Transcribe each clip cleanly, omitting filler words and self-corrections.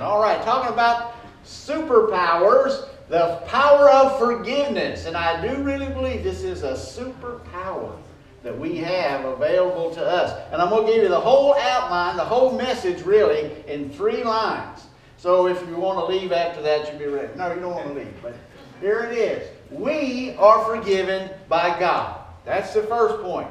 All right, talking about superpowers, the power of forgiveness. And I do really believe this is a superpower that we have available to us. And I'm going to give you the whole outline, the whole message really, in 3 lines. So if you want to leave after that, you'll be ready. No, you don't want to leave, but here it is. We are forgiven by God. That's the first point.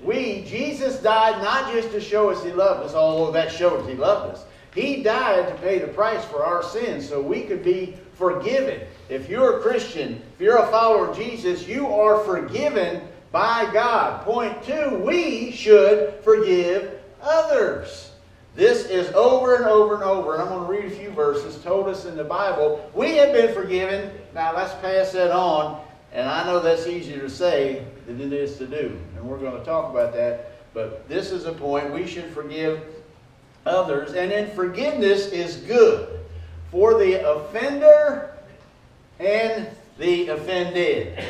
Jesus died not just to show us He loved us, although that shows He loved us. He died to pay the price for our sins so we could be forgiven. If you're a Christian, if you're a follower of Jesus, you are forgiven by God. Point 2, we should forgive others. This is over and over and over, and I'm going to read a few verses told us in the Bible. We have been forgiven. Now let's pass that on, and I know that's easier to say than it is to do, and we're going to talk about that. But this is a point. We should forgive others, and then forgiveness is good for the offender and the offended.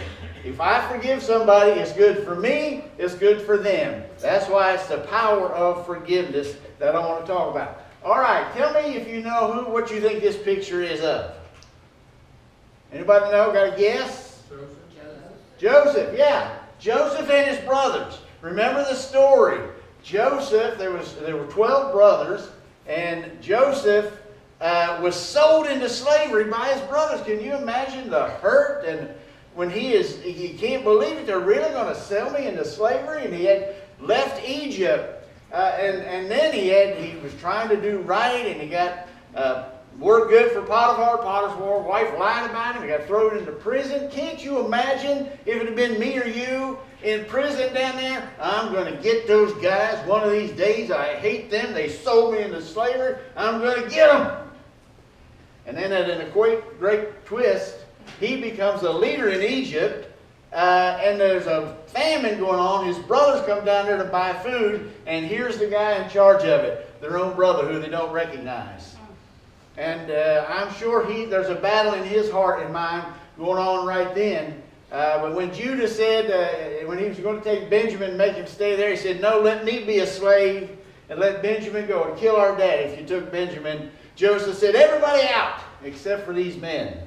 If I forgive somebody, it's good for me, it's good for them. That's why it's the power of forgiveness that I want to talk about. All right, tell me if you know what you think this picture is of. Anybody know? Got a guess? Joseph, yeah. Joseph and his brothers. Remember the story. Joseph, there were 12 brothers, and Joseph was sold into slavery by his brothers. Can you imagine the hurt? And when he can't believe it, they're really going to sell me into slavery? And he had left Egypt, and then he was trying to do right, and he got worked good for Potiphar. Potiphar's wife lied about him. He got thrown into prison. Can't you imagine if it had been me or you in prison down there? I'm going to get those guys one of these days. I hate them. They sold me into slavery. I'm going to get them. And then in a great twist, he becomes a leader in Egypt, and there's a famine going on. His brothers come down there to buy food, and here's the guy in charge of it, their own brother who they don't recognize. And I'm sure there's a battle in his heart and mind going on right then. But when Judah said, when he was going to take Benjamin and make him stay there, he said, no, let me be a slave and let Benjamin go and kill our daddy if you took Benjamin. Joseph said, everybody out except for these men.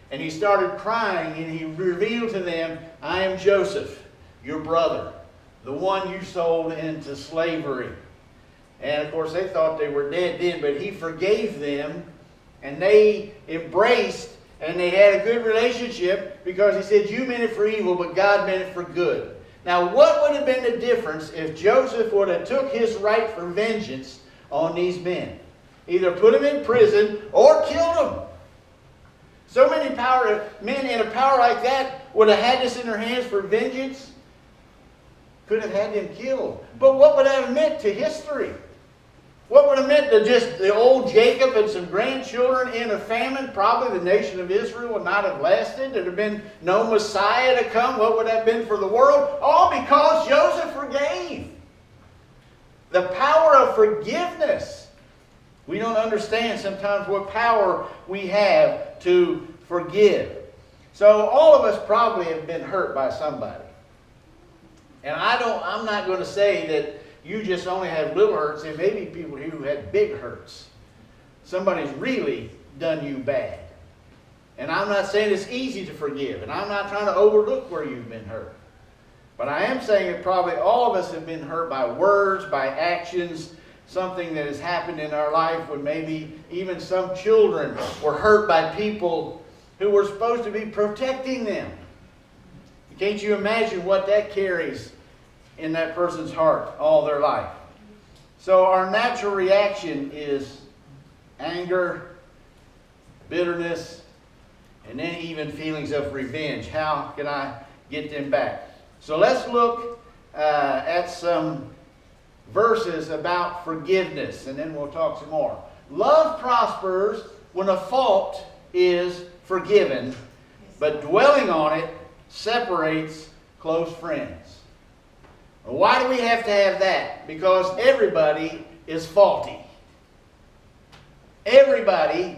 And he started crying, and he revealed to them, I am Joseph, your brother, the one you sold into slavery. And of course they thought they were dead then, but he forgave them, and they embraced, and they had a good relationship because he said, you meant it for evil, but God meant it for good. Now what would have been the difference if Joseph would have took his right for vengeance on these men? Either put them in prison or killed them. So many men in a power like that would have had this in their hands for vengeance. Could have had them killed. But what would that have meant to history? What would it have meant to just the old Jacob and some grandchildren in a famine? Probably the nation of Israel would not have lasted. There would have been no Messiah to come. What would that have been for the world? All because Joseph forgave. The power of forgiveness. We don't understand sometimes what power we have to forgive. So all of us probably have been hurt by somebody. And I'm not going to say that you just only have little hurts. There may be people here who had big hurts. Somebody's really done you bad. And I'm not saying it's easy to forgive. And I'm not trying to overlook where you've been hurt. But I am saying that probably all of us have been hurt by words, by actions, something that has happened in our life when maybe even some children were hurt by people who were supposed to be protecting them. Can't you imagine what that carries in that person's heart all their life? So our natural reaction is anger, bitterness, and then even feelings of revenge. How can I get them back? So let's look at some verses about forgiveness, and then we'll talk some more. Love prospers when a fault is forgiven, but dwelling on it separates close friends. Why do we have to have that? Because everybody is faulty. Everybody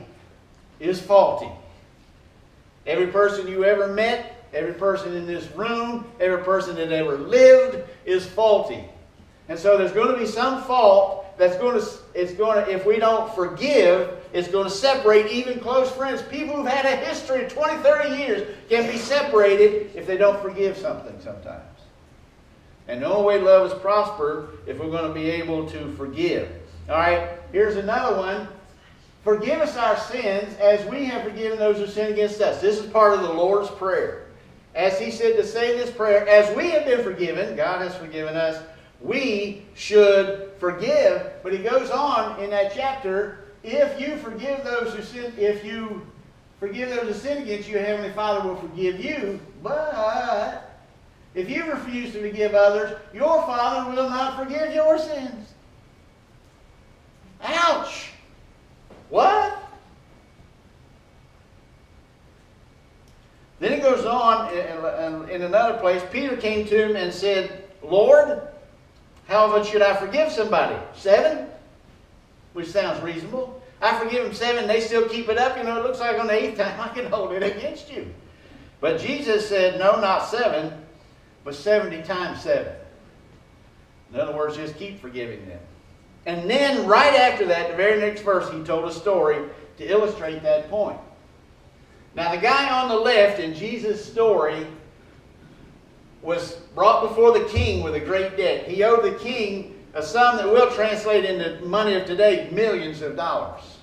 is faulty. Every person you ever met, every person in this room, every person that ever lived is faulty. And so there's going to be some fault if we don't forgive, it's going to separate even close friends. People who've had a history of 20, 30 years can be separated if they don't forgive something sometimes. And the only way love is prosper if we're going to be able to forgive. All right, here's another one. Forgive us our sins as we have forgiven those who sin against us. This is part of the Lord's Prayer. As He said to say this prayer, as we have been forgiven, God has forgiven us, we should forgive. But He goes on in that chapter, if you forgive those who sin, if you forgive those who sin against you, your Heavenly Father will forgive you. But if you refuse to forgive others, your Father will not forgive your sins. Ouch! What? Then it goes on in another place. Peter came to him and said, Lord, how often should I forgive somebody? 7? Which sounds reasonable. I forgive them 7, they still keep it up. It looks like on the 8th time I can hold it against you. But Jesus said, no, not 7, but 70 times 7. In other words, just keep forgiving them. And then right after that, the very next verse, He told a story to illustrate that point. Now the guy on the left in Jesus' story was brought before the king with a great debt. He owed the king a sum that will translate into money of today, millions of dollars.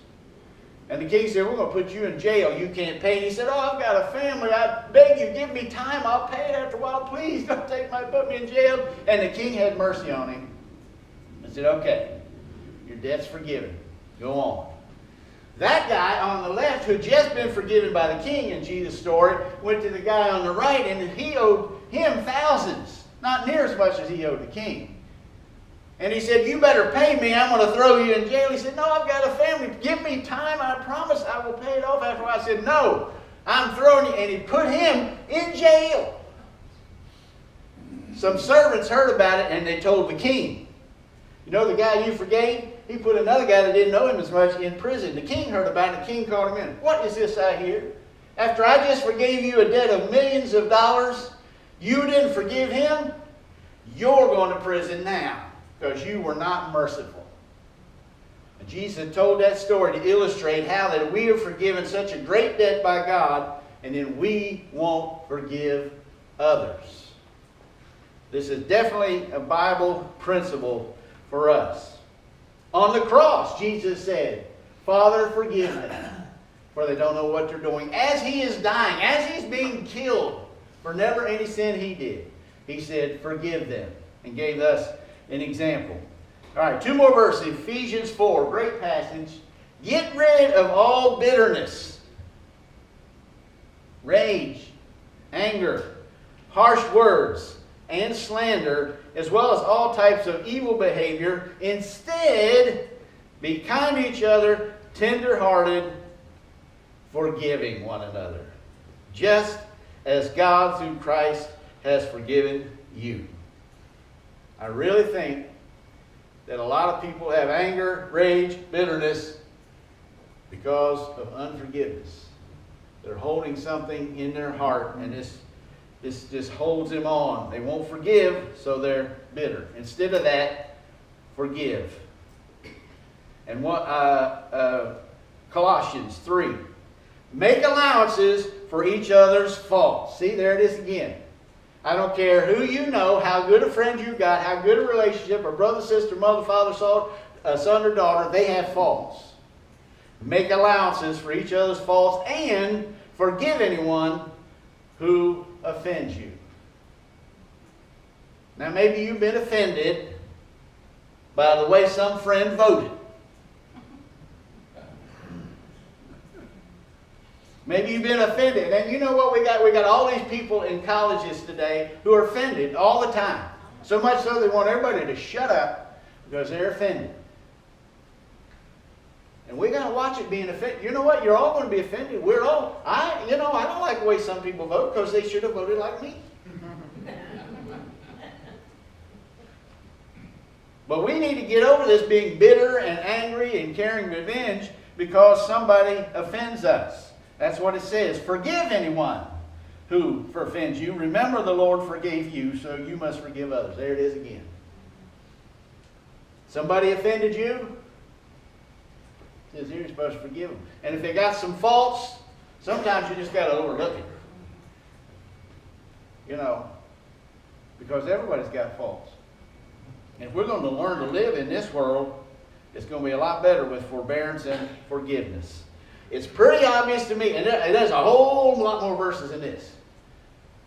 And the king said, we're going to put you in jail. You can't pay. And he said, oh, I've got a family. I beg you, give me time. I'll pay it after a while. Please don't put me in jail. And the king had mercy on him and said, okay, your debt's forgiven. Go on. That guy on the left, who had just been forgiven by the king in Jesus' story, went to the guy on the right, and he owed him thousands. Not near as much as he owed the king. And he said, you better pay me. I'm going to throw you in jail. He said, no, I've got a family. Give me time. I promise I will pay it off after a while. I said, no, I'm throwing you. And he put him in jail. Some servants heard about it, and they told the king. You know the guy you forgave? He put another guy that didn't know him as much in prison. The king heard about it. The king called him in. What is this I hear? After I just forgave you a debt of millions of dollars, you didn't forgive him? You're going to prison now because you were not merciful. And Jesus told that story to illustrate how that we are forgiven such a great debt by God, and then we won't forgive others. This is definitely a Bible principle for us. On the cross, Jesus said, Father, forgive them, for they don't know what they're doing. As He is dying, as He's being killed for never any sin He did, He said, forgive them, and gave us an example. All right, 2 more verses. Ephesians 4, great passage. Get rid of all bitterness, rage, anger, harsh words, and slander, as well as all types of evil behavior. Instead, be kind to each other, tender-hearted, forgiving one another, just as God through Christ has forgiven you. I really think that a lot of people have anger, rage, bitterness because of unforgiveness. They're holding something in their heart, and this just holds them on. They won't forgive, so they're bitter. Instead of that, forgive. And what Colossians 3. Make allowances for each other's faults. See, there it is again. I don't care who you know, how good a friend you got, how good a relationship, or brother, sister, mother, father, son, or daughter, they have faults. Make allowances for each other's faults and forgive anyone who offends you. Now maybe you've been offended by the way some friend voted. Maybe you've been offended. And you know what we got? We got all these people in colleges today who are offended all the time. So much so they want everybody to shut up because they're offended. And we got to watch it being offended. You know what? You're all going to be offended. We're all. I don't like the way some people vote because they should have voted like me. But we need to get over this being bitter and angry and carrying revenge because somebody offends us. That's what it says. Forgive anyone who offends you. Remember the Lord forgave you, so you must forgive others. There it is again. Somebody offended you? It says here you're supposed to forgive them. And if they got some faults, sometimes you just got to overlook it. You know, because everybody's got faults. And if we're going to learn to live in this world, it's going to be a lot better with forbearance and forgiveness. It's pretty obvious to me, and there's a whole lot more verses in this.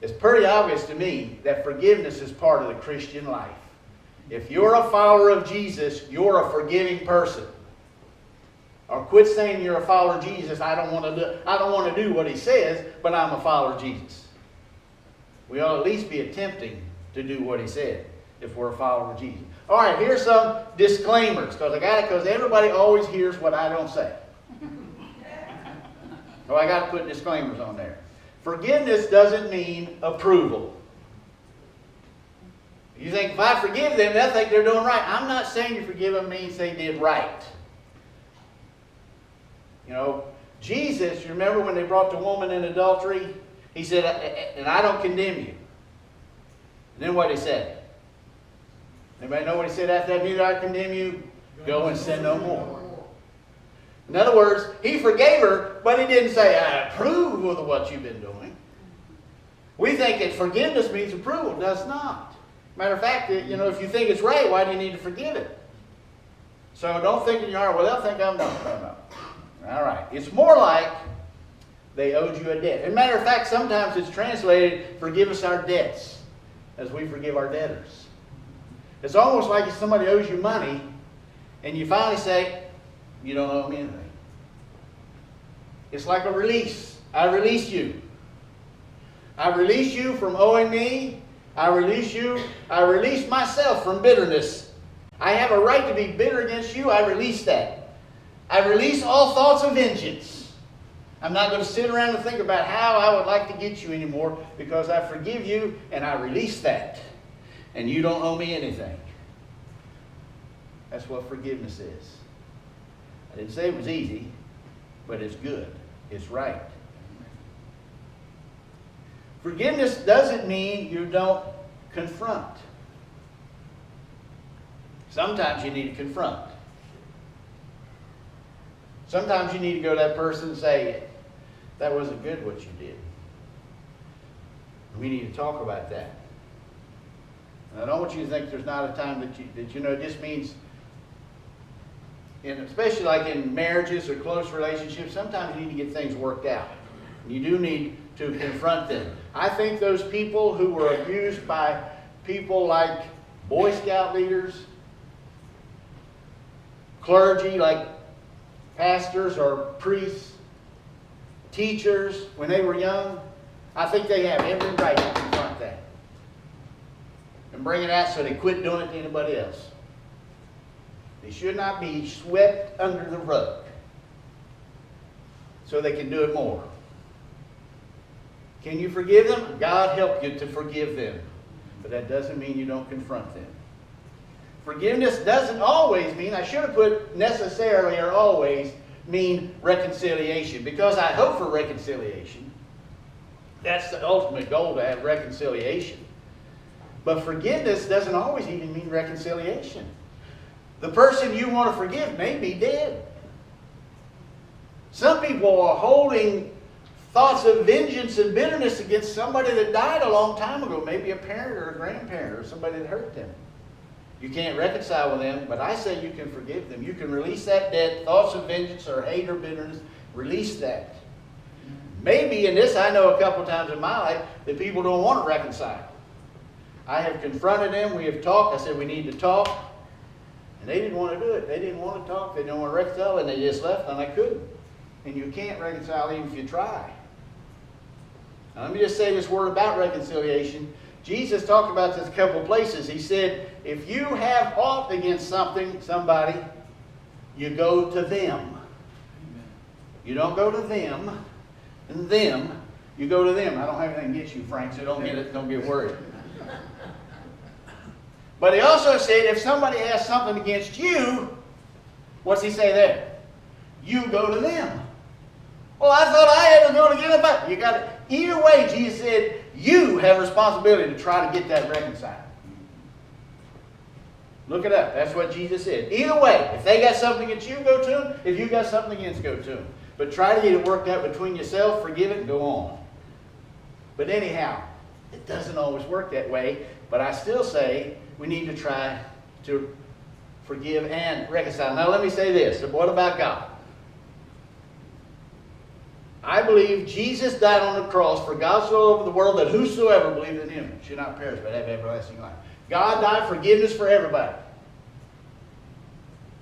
It's pretty obvious to me that forgiveness is part of the Christian life. If you're a follower of Jesus, you're a forgiving person. Or quit saying you're a follower of Jesus. I don't want to do what he says, but I'm a follower of Jesus. We ought at least be attempting to do what he said if we're a follower of Jesus. All right, here's some disclaimers because everybody always hears what I don't say. So I got to put disclaimers on there. Forgiveness doesn't mean approval. You think if I forgive them, they'll think they're doing right. I'm not saying you forgive them means they did right. You know, Jesus, you remember when they brought the woman in adultery? He said, and I don't condemn you. And then what he said? Anybody know what he said after that? Neither I condemn you. Go and sin no more. In other words, he forgave her, but he didn't say, I approve of what you've been doing. We think that forgiveness means approval. It does not. Matter of fact, you know, if you think it's right, why do you need to forgive it? So don't think in your heart, well, they'll think I'm no. All right. It's more like they owed you a debt. As a matter of fact, sometimes it's translated, forgive us our debts as we forgive our debtors. It's almost like if somebody owes you money and you finally say, you don't owe me anything. It's like a release. I release you. I release you from owing me. I release you. I release myself from bitterness. I have a right to be bitter against you. I release that. I release all thoughts of vengeance. I'm not going to sit around and think about how I would like to get you anymore because I forgive you and I release that. And you don't owe me anything. That's what forgiveness is. I didn't say it was easy, but it's good. It's right. Forgiveness doesn't mean you don't confront. Sometimes you need to confront. Sometimes you need to go to that person and say, that wasn't good what you did. We need to talk about that. And I don't want you to think there's not a time that you know, it just means, especially like in marriages or close relationships, sometimes you need to get things worked out. You do need to confront them. I think those people who were abused by people like Boy Scout leaders, clergy like pastors or priests, teachers, when they were young, I think they have every right to confront that. And bring it out so they quit doing it to anybody else. They should not be swept under the rug so they can do it more. Can you forgive them? God help you to forgive them. But that doesn't mean you don't confront them. Forgiveness doesn't always mean, I should have put necessarily or always mean reconciliation, because I hope for reconciliation. That's the ultimate goal, to have reconciliation. But forgiveness doesn't always even mean reconciliation. The person you want to forgive may be dead. Some people are holding thoughts of vengeance and bitterness against somebody that died a long time ago, maybe a parent or a grandparent or somebody that hurt them. You can't reconcile with them, but I say you can forgive them. You can release that debt, thoughts of vengeance or hate or bitterness, release that. Maybe in this, I know a couple times in my life that people don't want to reconcile. I have confronted them, we have talked, I said we need to talk, and they didn't want to do it. They didn't want to talk, they didn't want to reconcile, and they just left, and I couldn't. And you can't reconcile even if you try. Now, let me just say this word about reconciliation. Jesus talked about this a couple of places. He said, if you have aught against somebody, you go to them. Amen. You don't go to them and them. You go to them. I don't have anything against you, Frank, so don't get worried. But he also said, if somebody has something against you, what's he say there? You go to them. Well, I thought I had to go to get it back. You got it. Either way, Jesus said, you have a responsibility to try to get that reconciled. Look it up. That's what Jesus said. Either way, if they got something against you, go to them. If you got something against, go to them. But try to get it worked out between yourself, forgive it, and go on. But anyhow, it doesn't always work that way. But I still say we need to try to forgive and reconcile. Now let me say this. What about God? I believe Jesus died on the cross for God so loved the world that whosoever believes in him should not perish but have everlasting life. God died forgiveness for everybody.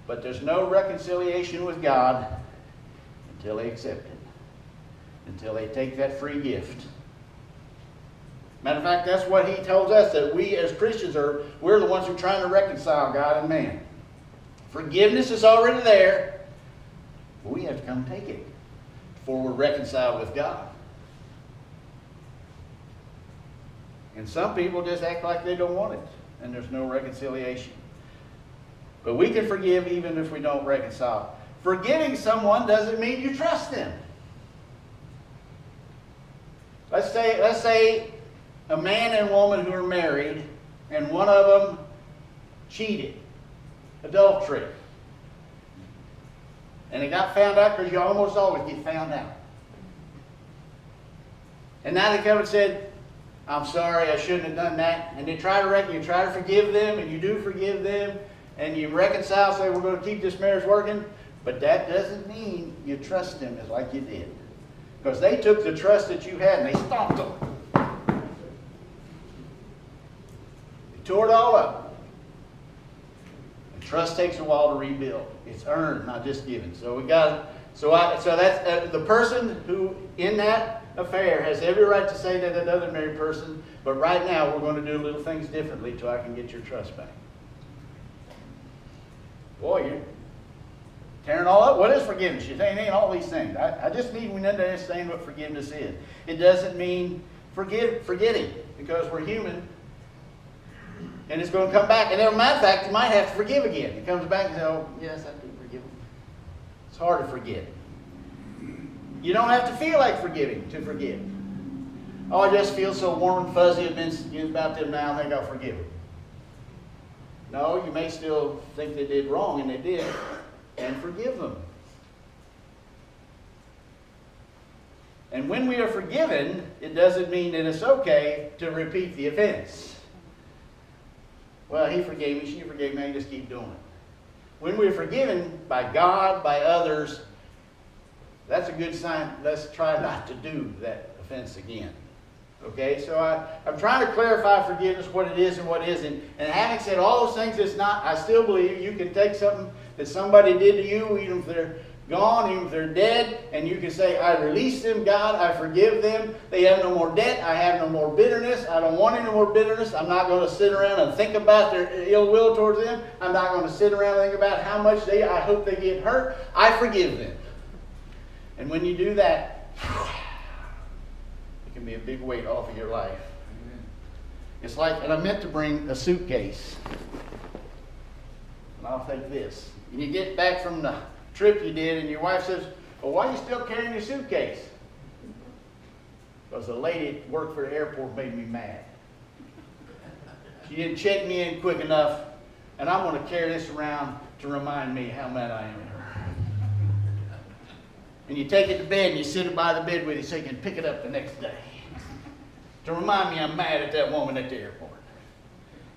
But there's no reconciliation with God until they accept it. Until they take that free gift. Matter of fact, that's what he tells us, that we as Christians we're the ones who are trying to reconcile God and man. Forgiveness is already there, but we have to come take it before we're reconciled with God. And some people just act like they don't want it, and there's no reconciliation. But we can forgive even if we don't reconcile. Forgiving someone doesn't mean you trust them. Let's say a man and woman who are married, and one of them cheated, adultery. And it got found out, because you almost always get found out. And now they come and said, I'm sorry, I shouldn't have done that. And they try to forgive them, and you do forgive them, and you reconcile, say we're going to keep this marriage working. But that doesn't mean you trust them as like you did. Because they took the trust that you had and they stomped them. They tore it all up. And trust takes a while to rebuild. It's earned, not just given. So that's the person who in that affair has every right to say to that other married person, but right now we're going to do little things differently till I can get your trust back. Boy, you're tearing all up. What is forgiveness? You saying ain't all these things. I just need we understand what forgiveness is. It doesn't mean forgetting, because we're human, and it's going to come back. And as a matter of fact, you might have to forgive again. It comes back and says, "Oh, yes, I do forgive him." It's hard to forget. You don't have to feel like forgiving to forgive. Oh, I just feel so warm and fuzzy about them now. I think I'll forgive them. No, you may still think they did wrong, and they did, and forgive them. And when we are forgiven, it doesn't mean that it's okay to repeat the offense. Well, he forgave me, she forgave me, I just keep doing it. When we're forgiven by God, by others, that's a good sign. Let's try not to do that offense again. Okay, so I'm trying to clarify forgiveness, what it is and what isn't. And having said all those things, it's not, I still believe you can take something that somebody did to you, even if they're gone, even if they're dead, and you can say, I release them, God, I forgive them. They have no more debt. I have no more bitterness. I don't want any more bitterness. I'm not going to sit around and think about their ill will towards them. I'm not going to sit around and think about how much I hope they get hurt. I forgive them. And when you do that, it can be a big weight off of your life. Amen. It's like, and I meant to bring a suitcase. And I'll take this. And you get back from the trip you did, and your wife says, well, why are you still carrying your suitcase? Because the lady that worked for the airport made me mad. She didn't check me in quick enough, and I'm going to carry this around to remind me how mad I am at her. And you take it to bed and you sit it by the bed with you so you can pick it up the next day. To remind me I'm mad at that woman at the airport.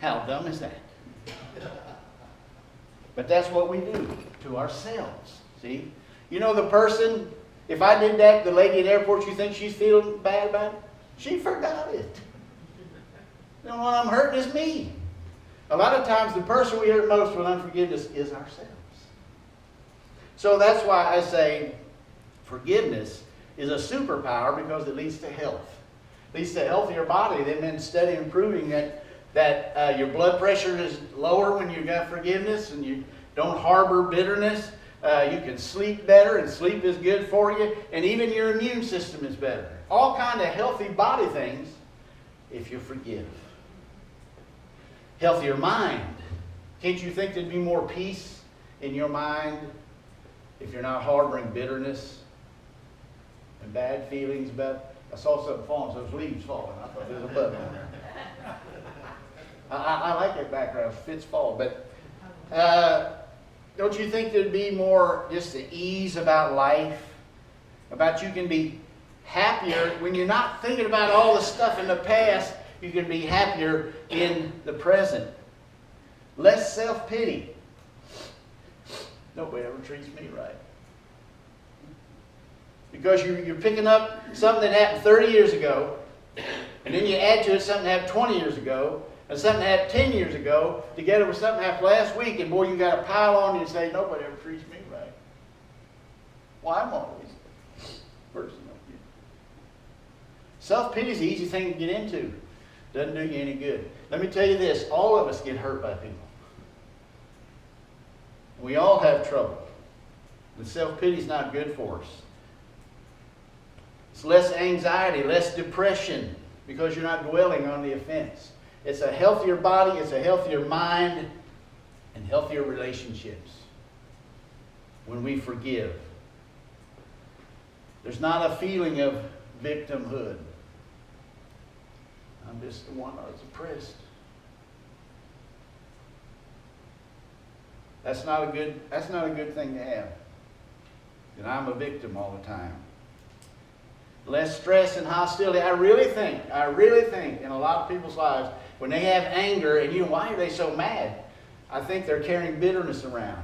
How dumb is that? But that's what we do to ourselves. See? You know the person, if I did that, the lady at the airport, you think she's feeling bad about it? She forgot it. The one I'm hurting is me. A lot of times the person we hurt most with unforgiveness is ourselves. So that's why I say forgiveness is a superpower, because it leads to health. It leads to a healthier body. They've been studying proving that your blood pressure is lower when you've got forgiveness and you don't harbor bitterness. You can sleep better, and sleep is good for you. And even your immune system is better. All kind of healthy body things if you forgive. Healthier mind. Can't you think there'd be more peace in your mind if you're not harboring bitterness and bad feelings about? I saw something falling, so it was leaves falling. I thought there was a bug on there. I like that background. Fits fall, but Don't you think there'd be more just the ease about life? About you can be happier when you're not thinking about all the stuff in the past. You can be happier in the present. Less self-pity. Nobody ever treats me right. Because you're picking up something that happened 30 years ago, and then you add to it something that happened 20 years ago, and something that happened 10 years ago, together with something that happened last week, and boy, you got a pile on you and say, nobody ever treats me right. Well, I'm always first. Self-pity is an easy thing to get into. Doesn't do you any good. Let me tell you this, all of us get hurt by people. We all have trouble. And self-pity is not good for us. It's less anxiety, less depression, because you're not dwelling on the offense. It's a healthier body, it's a healthier mind, and healthier relationships when we forgive. There's not a feeling of victimhood. I'm just the one that's oppressed. That's not a good thing to have. And I'm a victim all the time. Less stress and hostility. I really think in a lot of people's lives, when they have anger, and why are they so mad? I think they're carrying bitterness around.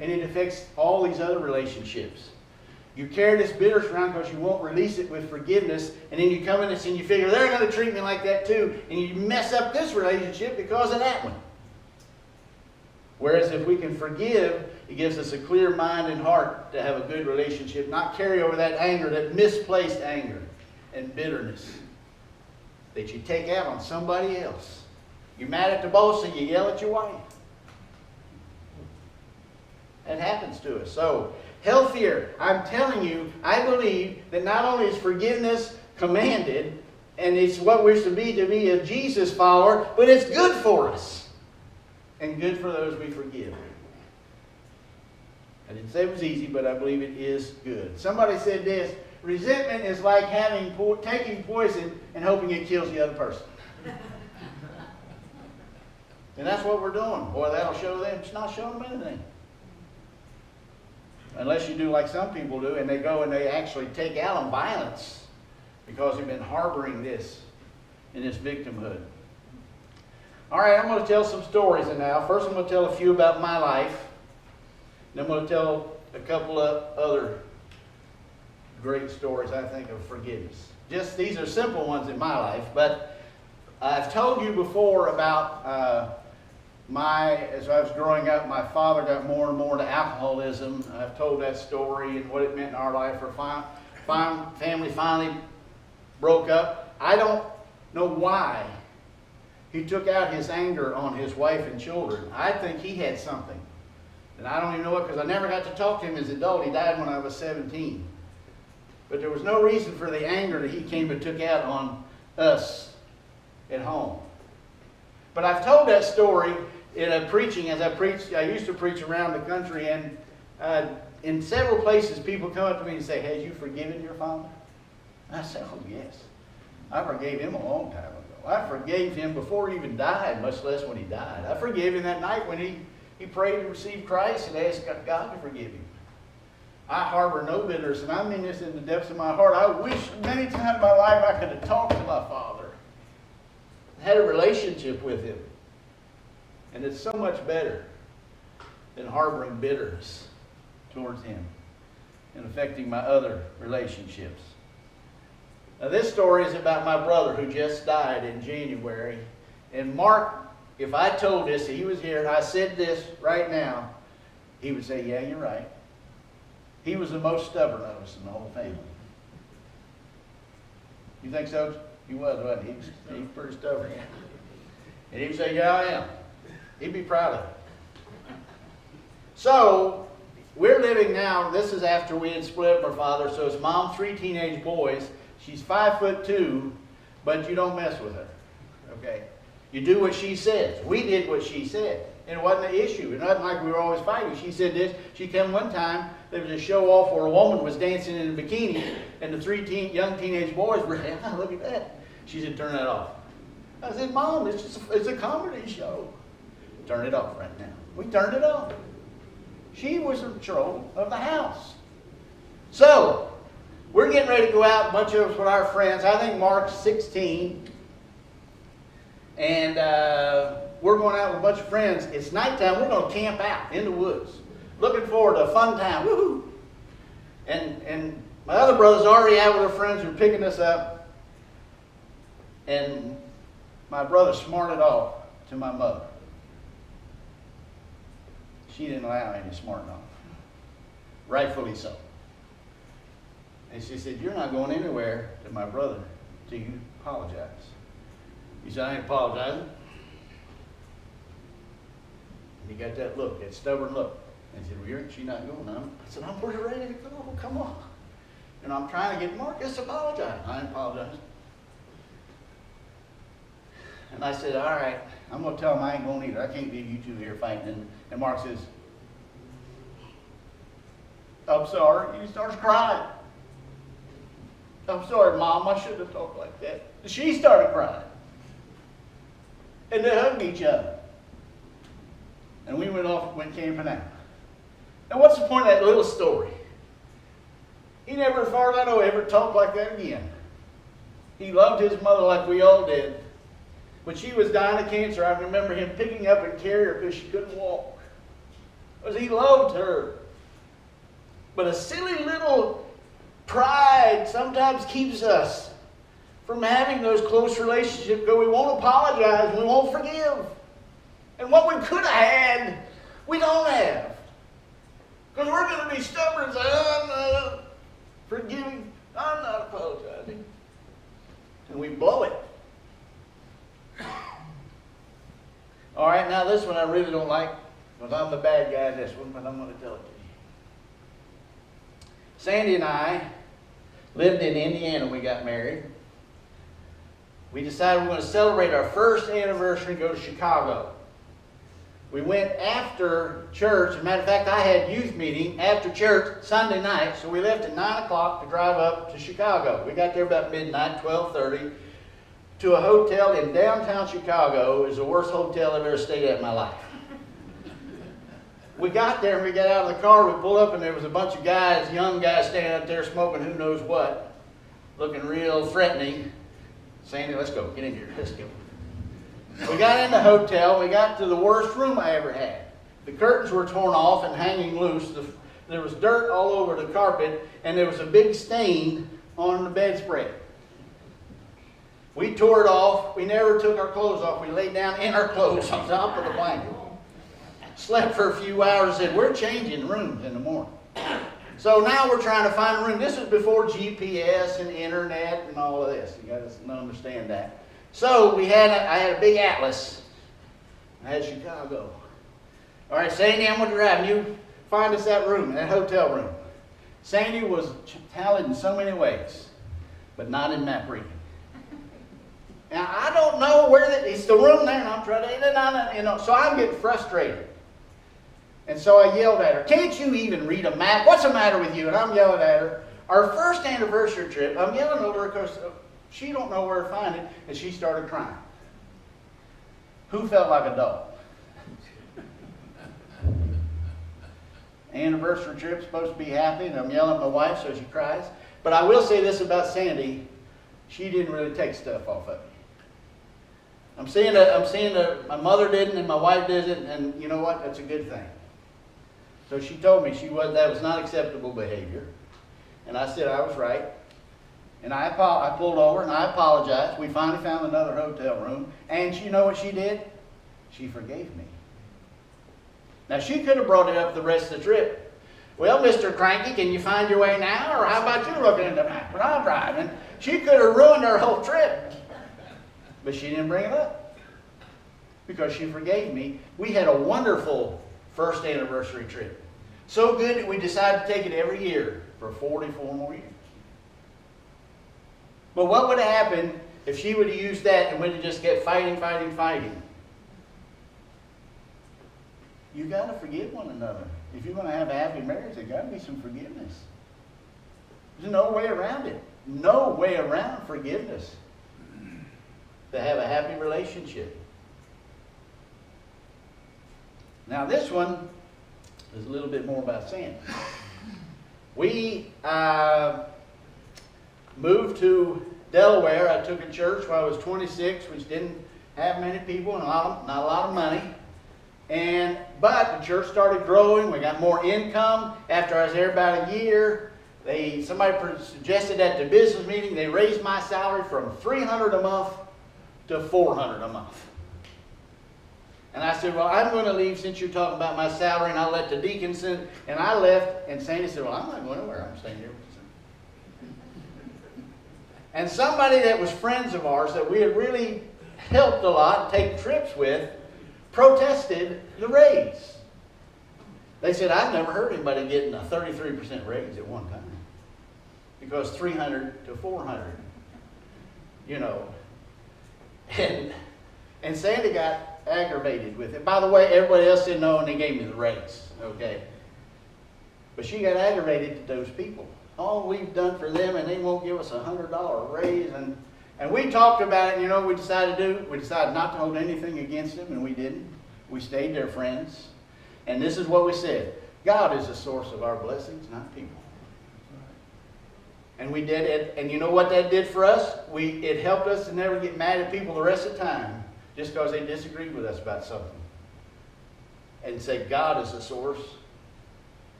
And it affects all these other relationships. You carry this bitterness around because you won't release it with forgiveness, and then you come in and you figure they're going to treat me like that too, and you mess up this relationship because of that one. Whereas if we can forgive, it gives us a clear mind and heart to have a good relationship, not carry over that anger, that misplaced anger and bitterness that you take out on somebody else. You're mad at the boss and you yell at your wife. That happens to us. So, healthier. I'm telling you, I believe that not only is forgiveness commanded, and it's what we're to be a Jesus follower, but it's good for us. And good for those we forgive. I didn't say it was easy, but I believe it is good. Somebody said this, resentment is like taking poison and hoping it kills the other person. And that's what we're doing. Boy, that'll show them. It's not showing them anything. Unless you do like some people do, and they go and they actually take out on violence because they've been harboring this in this victimhood. All right, I'm going to tell some stories now. First, I'm going to tell a few about my life. Then I'm going to tell a couple of other great stories, I think, of forgiveness. These are simple ones in my life, but I've told you before about as I was growing up, my father got more and more into alcoholism. I've told that story and what it meant in our life. Our family finally broke up. I don't know why he took out his anger on his wife and children. I think he had something. And I don't even know what, because I never got to talk to him as an adult. He died when I was 17. But there was no reason for the anger that he came and took out on us at home. But I've told that story in a preaching, as I used to preach around the country, and in several places people come up to me and say, "Have you forgiven your father?" I say, "Oh, yes. I forgave him a long time ago. I forgave him before he even died, much less when he died. I forgave him that night when he prayed to receive Christ and asked God to forgive him. I harbor no bitterness, and I mean this in the depths of my heart. I wish many times in my life I could have talked to my father, had a relationship with him. And it's so much better than harboring bitterness towards him and affecting my other relationships. Now, this story is about my brother who just died in January. And Mark, if I told this, he was here, and I said this right now, he would say, "Yeah, you're right." He was the most stubborn of us in the whole family. You think so? He was, wasn't he? He was pretty stubborn. And he would say, "Yeah, I am." He'd be proud of it. So, we're living now, this is after we had split with our father, so it's mom, 3 teenage boys. She's 5'2", but you don't mess with her. Okay? You do what she says. We did what she said. And it wasn't an issue. It wasn't like we were always fighting. She said this. She came one time, there was a show off where a woman was dancing in a bikini, and the 3 young teenage boys were, "Ah, look at that." She said, "Turn that off." I said, "Mom, it's a comedy show." "Turn it off right now." We turned it on. She was in control of the house. So, we're getting ready to go out, a bunch of us with our friends. I think Mark's 16. And we're going out with a bunch of friends. It's nighttime. We're going to camp out in the woods. Looking forward to a fun time. Woohoo! And my other brother's already out with her friends who are picking us up. And my brother smarted off to my mother. She didn't allow any smarting off. Rightfully so. And she said, "You're not going anywhere to my brother till you apologize." He said, "I ain't apologizing." And he got that look, that stubborn look. And he said, "Well, she's not going now." I said, "I'm ready to go. Come on." And I'm trying to get Marcus to apologize. I ain't apologizing. And I said, "All right, I'm going to tell him I ain't going either. I can't leave you two here fighting." And Mark says, "I'm sorry." He starts crying. "I'm sorry, Mom. I shouldn't have talked like that." She started crying. And they hugged each other. And we went camping out. Now, what's the point of that little story? He never, as far as I know, ever talked like that again. He loved his mother like we all did. When she was dying of cancer, I remember him picking up and carrying her because she couldn't walk. Because he loved her. But a silly little pride sometimes keeps us from having those close relationships because we won't apologize, we won't forgive. And what we could have had, we don't have. Because we're going to be stubborn and say, "I'm not forgiving, I'm not apologizing." And we blow it. All right, now this one I really don't like, because I'm the bad guy in this one, but I'm going to tell it to you. Sandy and I lived in Indiana when we got married. We decided we were going to celebrate our first anniversary and go to Chicago. We went after church. As a matter of fact, I had youth meeting after church Sunday night, so we left at 9 o'clock to drive up to Chicago. We got there about midnight, 12:30, to a hotel in downtown Chicago. It was the worst hotel I've ever stayed at in my life. We got there and we got out of the car, we pulled up and there was a bunch of guys, young guys standing up there smoking who knows what, looking real threatening. Sandy, let's go, get in here, let's go. We got in the hotel, we got to the worst room I ever had. The curtains were torn off and hanging loose. There was dirt all over the carpet and there was a big stain on the bedspread. We tore it off, we never took our clothes off, we laid down in our clothes on top of the blanket. Slept for a few hours, said, "We're changing rooms in the morning." So now we're trying to find a room. This is before GPS and internet and all of this. You got to understand that. So I had a big atlas. I had Chicago. All right, Sandy, I'm going to drive. You find us that room, that hotel room. Sandy was talented in so many ways, but not in map reading. Now, I don't know where it's the room there, and I'm trying to, so I'm getting frustrated. And so I yelled at her, "Can't you even read a map? What's the matter with you?" And I'm yelling at her. Our first anniversary trip, I'm yelling over her because she don't know where to find it, and she started crying. Who felt like a dog? Anniversary trip, supposed to be happy, and I'm yelling at my wife so she cries. But I will say this about Sandy, she didn't really take stuff off of me. I'm seeing that my mother didn't and my wife didn't, and you know what? That's a good thing. So she told me that was not acceptable behavior. And I said I was right. And I pulled over and I apologized. We finally found another hotel room. And you know what she did? She forgave me. Now she could have brought it up the rest of the trip. "Well, Mr. Cranky, can you find your way now? Or how about you looking at the map when I'm driving?" She could have ruined our whole trip. But she didn't bring it up. Because she forgave me. We had a wonderful first anniversary trip. So good that we decided to take it every year for 44 more years. But what would have happened if she would have used that and we'd have just kept fighting? You got to forgive one another. If you're going to have a happy marriage, there's got to be some forgiveness. There's no way around it. No way around forgiveness to have a happy relationship. Now this one is a little bit more about Sandy. We moved to Delaware. I took a church when I was 26, which didn't have many people and not a lot of money. But the church started growing. We got more income. After I was there about a year, somebody suggested at the business meeting they raised my salary from $300 a month to $400 a month. And I said, well, I'm going to leave since you're talking about my salary, and I'll let the deacons in. And I left, and Sandy said, well, I'm not going anywhere. I'm staying here. And somebody that was friends of ours that we had really helped a lot, take trips with, protested the raise. They said, I've never heard anybody getting a 33% raise at one time. Because 300 to 400, you know. And Sandy got aggravated with it. By the way, everybody else didn't know, and they gave me the raise, okay? But she got aggravated at those people. All we've done for them, and they won't give us a $100 raise. And we talked about it, you know, we decided not to hold anything against them, and we didn't. We stayed their friends. And this is what we said. God is the source of our blessings, not people. And we did it, and you know what that did for us? It helped us to never get mad at people the rest of the time, just because they disagreed with us about something. And say, God is the source,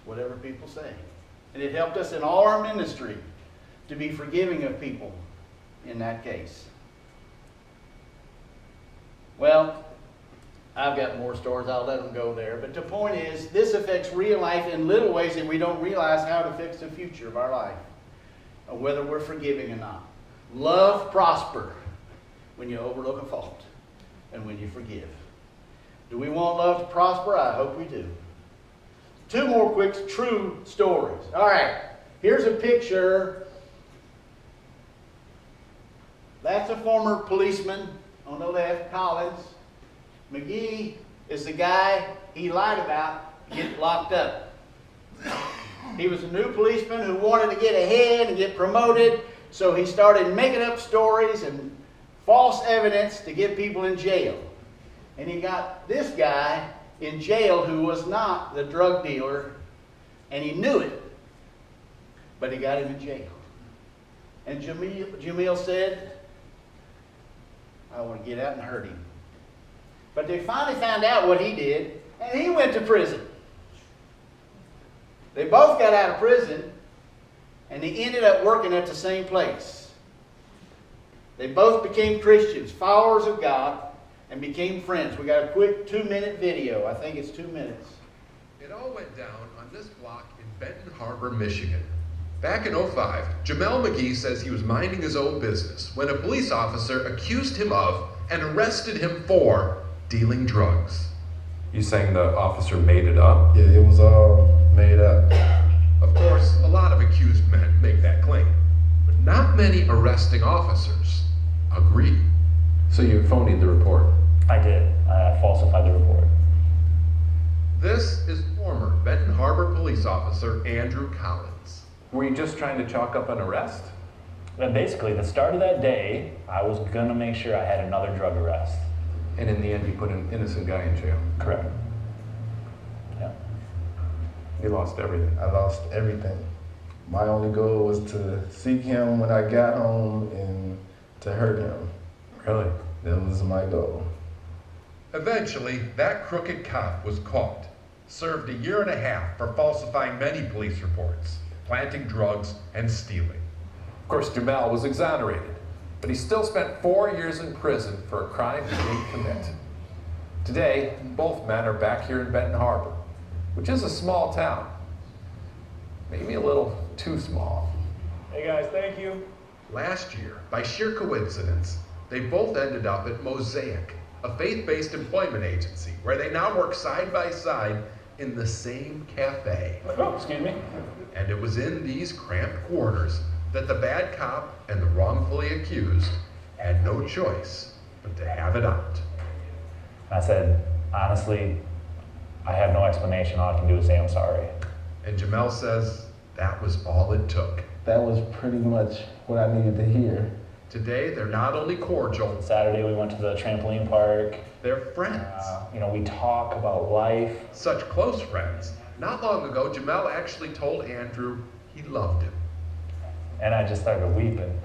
whatever people say. And it helped us in all our ministry to be forgiving of people in that case. Well, I've got more stories. I'll let them go there. But the point is, this affects real life in little ways that we don't realize how it affects the future of our life, or whether we're forgiving or not. Love prosper when you overlook a fault and when you forgive. Do we want love to prosper? I hope we do. Two more quick true stories. All right, here's a picture. That's a former policeman on the left, Collins. McGee is the guy he lied about to get locked up. He was a new policeman who wanted to get ahead and get promoted, so he started making up stories and false evidence to get people in jail. And he got this guy in jail who was not the drug dealer, and he knew it, but he got him in jail. And Jamil said, I want to get out and hurt him. But they finally found out what he did, and he went to prison. They both got out of prison, and they ended up working at the same place. They both became Christians, followers of God, and became friends. We got a quick 2-minute video. I think it's 2 minutes. It all went down on this block in Benton Harbor, Michigan. Back in '05, Jamel McGee says he was minding his own business when a police officer accused him of and arrested him for dealing drugs. You saying the officer made it up? Yeah, it was all made up. Of course, a lot of accused men make that claim, but not many arresting officers agree. So you phonied the report? I did. I falsified the report. This is former Benton Harbor police officer Andrew Collins. Were you just trying to chalk up an arrest? But basically, the start of that day, I was going to make sure I had another drug arrest. And in the end, you put an innocent guy in jail? Correct. Yeah. You lost everything. I lost everything. My only goal was to seek him when I got home and to hurt him. Really? That was my goal. Eventually, that crooked cop was caught, served 1.5 years for falsifying many police reports, planting drugs, and stealing. Of course, Jamal was exonerated, but he still spent 4 years in prison for a crime he didn't commit. Today, both men are back here in Benton Harbor, which is a small town. Maybe a little too small. Hey guys, thank you. Last year, by sheer coincidence, they both ended up at Mosaic, a faith-based employment agency where they now work side by side in the same cafe. Oh, excuse me. And it was in these cramped quarters that the bad cop and the wrongfully accused had no choice but to have it out. I said, honestly, I have no explanation. All I can do is say I'm sorry. And Jamel says that was all it took. That was pretty much what I needed to hear. Today, they're not only cordial, Saturday we went to the trampoline park. they're friends. We talk about life. Such close friends. Not long ago, Jamel actually told Andrew he loved him. And I just started weeping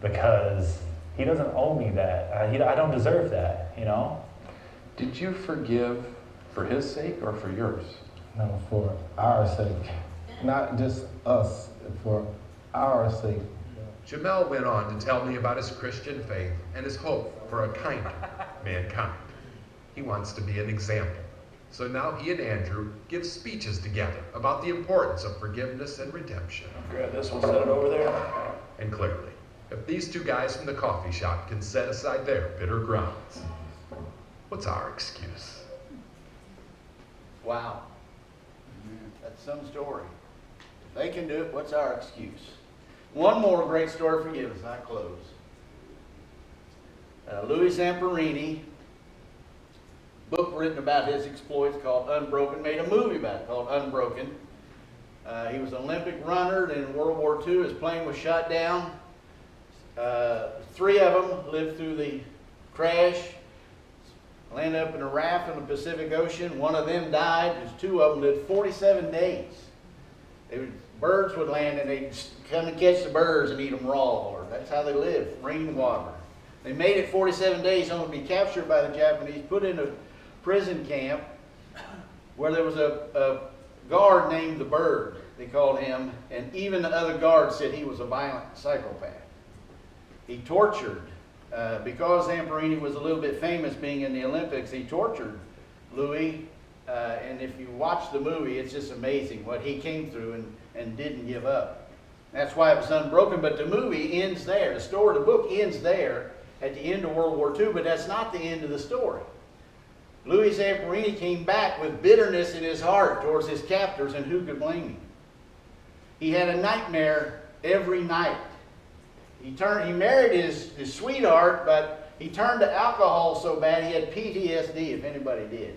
because he doesn't owe me that. I don't deserve that, Did you forgive for his sake or for yours? No, for our sake. Not just us, for our sake. Jamel went on to tell me about his Christian faith and his hope for a kinder mankind. He wants to be an example. So now he and Andrew give speeches together about the importance of forgiveness and redemption. Grab this one, set it over there. And clearly, if these two guys from the coffee shop can set aside their bitter grounds, what's our excuse? Wow. That's some story. If they can do it, what's our excuse? One more great story for you as I close. Louis Zamperini, book written about his exploits called Unbroken, made a movie about it called Unbroken. He was an Olympic runner, and in World War II his plane was shot down. 3 of them lived through the crash, landed up in a raft in the Pacific Ocean. 1 of them died. There's 2 of them lived 47 days. Birds would land and they'd come and catch the birds and eat them raw. Or that's how they lived, rainwater. They made it 47 days, only to be captured by the Japanese, put in a prison camp where there was a guard named the Bird, they called him, and even the other guards said he was a violent psychopath. He tortured, because Zamperini was a little bit famous being in the Olympics, he tortured Louis, and if you watch the movie, it's just amazing what he came through and didn't give up. That's why it was Unbroken, but the movie ends there. The story, the book ends there at the end of World War II, but that's not the end of the story. Louis Zamperini came back with bitterness in his heart towards his captors, and who could blame him? He had a nightmare every night. He married his sweetheart, but he turned to alcohol so bad he had PTSD, if anybody did.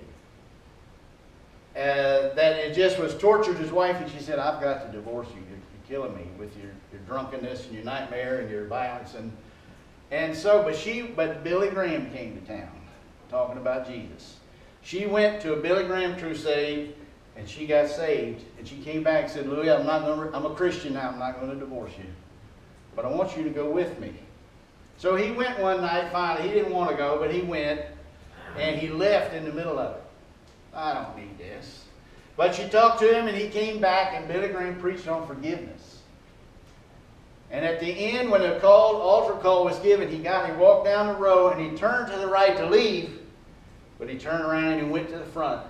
That it just was tortured his wife, and she said, "I've got to divorce you. You're killing me with your drunkenness and your nightmare and your violence." But Billy Graham came to town talking about Jesus. She went to a Billy Graham crusade and she got saved. And she came back and said, "Louis, I'm a Christian now. I'm not going to divorce you. But I want you to go with me." So he went one night, finally. He didn't want to go, but he went. And he left in the middle of it. "I don't need this." But she talked to him and he came back, and Billy Graham preached on forgiveness. And at the end, when the altar call was given, he walked down the row and he turned to the right to leave. But he turned around and he went to the front.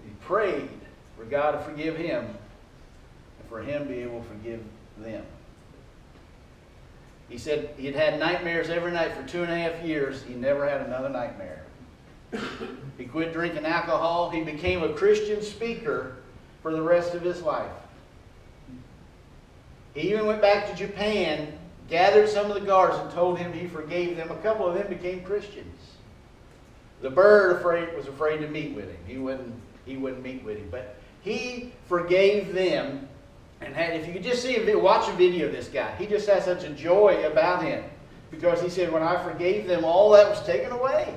He prayed for God to forgive him and for him to be able to forgive them. He said he had had nightmares every night for 2.5 years. He never had another nightmare. He quit drinking alcohol. He became a Christian speaker for the rest of his life. He even went back to Japan, gathered some of the guards and told him he forgave them. A couple of them became Christians. The Bird was afraid to meet with him. He wouldn't meet with him. But he forgave them. And if you could just watch a video of this guy, he just has such a joy about him. Because he said, when I forgave them, all that was taken away.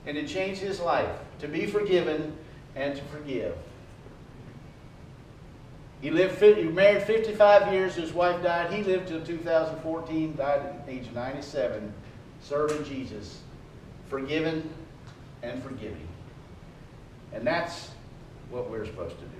And it changed his life to be forgiven and to forgive. He married 55 years. His wife died. He lived till 2014, died at the age of 97, serving Jesus, forgiven and forgiving. And that's what we're supposed to do.